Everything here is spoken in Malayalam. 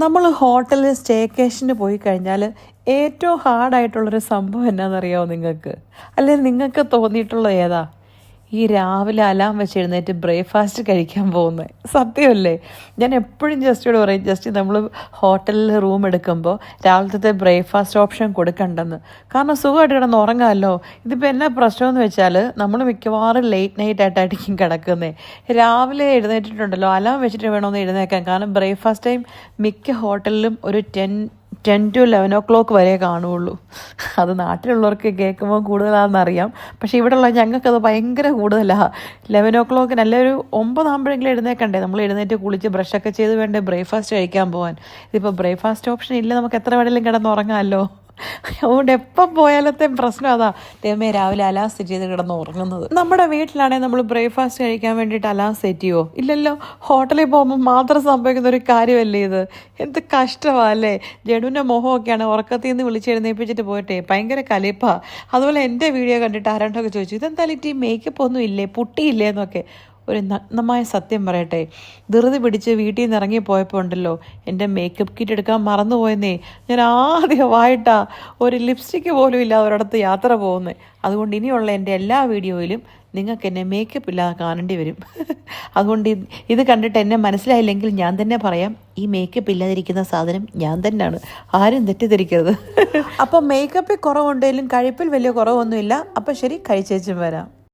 നമ്മൾ ഹോട്ടലിൽ സ്റ്റേക്കേഷന് പോയി കഴിഞ്ഞാൽ ഏറ്റവും ഹാർഡായിട്ടുള്ളൊരു സംഭവം എന്നാണെന്നറിയാമോ നിങ്ങൾക്ക്? അല്ലെങ്കിൽ നിങ്ങൾക്ക് തോന്നിയിട്ടുള്ളത് ഏതാ? ഈ രാവിലെ അലാം വെച്ച് എഴുന്നേറ്റ് ബ്രേക്ക്ഫാസ്റ്റ് കഴിക്കാൻ പോകുന്നത്. സത്യമല്ലേ? ഞാൻ എപ്പോഴും ജസ്റ്റിയോട് പറയും, ജസ്റ്റ് നമ്മൾ ഹോട്ടലിൽ റൂം എടുക്കുമ്പോൾ രാവിലത്തെ ബ്രേക്ക്ഫാസ്റ്റ് ഓപ്ഷൻ കൊടുക്കണ്ടെന്ന്. കാരണം സുഖമായിട്ട് കിടന്ന് ഉറങ്ങാമല്ലോ. ഇതിപ്പോൾ എന്നാ പ്രശ്നമെന്ന് വെച്ചാൽ നമ്മൾ മിക്കവാറും ലേറ്റ് നൈറ്റ് ആയിട്ടായിരിക്കും കിടക്കുന്നത്. രാവിലെ എഴുന്നേറ്റിട്ടുണ്ടല്ലോ, അലാം വെച്ചിട്ട് വേണമെന്ന് എഴുന്നേക്കാൻ. കാരണം ബ്രേക്ക്ഫാസ്റ്റ് ടൈം മിക്ക ഹോട്ടലിലും ഒരു 10 to 11 o'clock വരെ കാണുകയുള്ളൂ. അത് നാട്ടിലുള്ളവർക്ക് കേൾക്കുമ്പോൾ കൂടുതലാണെന്നറിയാം, പക്ഷേ ഇവിടെയുള്ള ഞങ്ങൾക്കത് ഭയങ്കര കൂടുതലാണ്. 11 o'clock നല്ലൊരു 9 ആകുമ്പോഴെങ്കിലും എഴുന്നേക്കണ്ടേ? നമ്മൾ എഴുന്നേറ്റ് കുളിച്ച് ബ്രഷൊക്കെ ചെയ്ത് വേണ്ടേ ബ്രേക്ക്ഫാസ്റ്റ് കഴിക്കാൻ പോകാൻ. ഇതിപ്പോൾ ബ്രേക്ക്ഫാസ്റ്റ് ഓപ്ഷൻ ഇല്ല, നമുക്ക് എത്ര വേണമെങ്കിലും കിടന്നുറങ്ങാമല്ലോ. അതുകൊണ്ട് എപ്പം പോയാലത്തെ പ്രശ്നം അതാ, ദൈവമേ രാവിലെ അലാം സെറ്റ് ചെയ്ത് കിടന്ന് ഉറങ്ങുന്നത്. നമ്മുടെ വീട്ടിലാണെങ്കിൽ നമ്മൾ ബ്രേക്ക്ഫാസ്റ്റ് കഴിക്കാൻ വേണ്ടിയിട്ട് അലാം സെറ്റ് ചെയ്യുമോ? ഇല്ലല്ലോ. ഹോട്ടലിൽ പോകുമ്പോൾ മാത്രം സംഭവിക്കുന്ന ഒരു കാര്യമല്ലേ ഇത്? എന്ത് കഷ്ടമല്ലേ? ജഡുവിൻ്റെ മുഖമൊക്കെയാണ് ഉറക്കത്തിൽ നിന്ന് വിളിച്ചെഴുന്നേൽപ്പിച്ചിട്ട് പോയിട്ടേ ഭയങ്കര കലിപ്പാണ്. അതുപോലെ എൻ്റെ വീഡിയോ കണ്ടിട്ട് ആരാണ്ടൊക്കെ ചോദിച്ചു, ഇതെന്തായാലും ഈ മേക്കപ്പ് ഒന്നും ഇല്ലേ, പുട്ടിയില്ലേ എന്നൊക്കെ. ഒരു നഗ്നമായ സത്യം പറയട്ടെ, ധൃതി പിടിച്ച് വീട്ടിൽ നിന്ന് ഇറങ്ങിപ്പോയപ്പോൾ ഉണ്ടല്ലോ, എൻ്റെ മേക്കപ്പ് കിറ്റ് എടുക്കാൻ മറന്നുപോയെന്നേ. ഞാൻ ആദ്യമായിട്ടാണ് ഒരു ലിപ്സ്റ്റിക്ക് പോലും ഇല്ലാതെ ഒരിടത്ത് യാത്ര പോകുന്നത്. അതുകൊണ്ട് ഇനിയുള്ള എൻ്റെ എല്ലാ വീഡിയോയിലും നിങ്ങൾക്ക് എന്നെ മേക്കപ്പ് ഇല്ലാതെ കാണേണ്ടി വരും. അതുകൊണ്ട് ഇത് കണ്ടിട്ട് എന്നെ മനസ്സിലായില്ലെങ്കിൽ ഞാൻ തന്നെ പറയാം, ഈ മേക്കപ്പ് ഇല്ലാതിരിക്കുന്ന സാധനം ഞാൻ തന്നെയാണ്, ആരും തെറ്റിദ്ധരിക്കരുത്. അപ്പോൾ മേക്കപ്പിൽ കുറവുണ്ടെങ്കിലും കഴിപ്പിൽ വലിയ കുറവൊന്നുമില്ല. അപ്പോൾ ശരി, കഴിച്ചേച്ചും വരാം.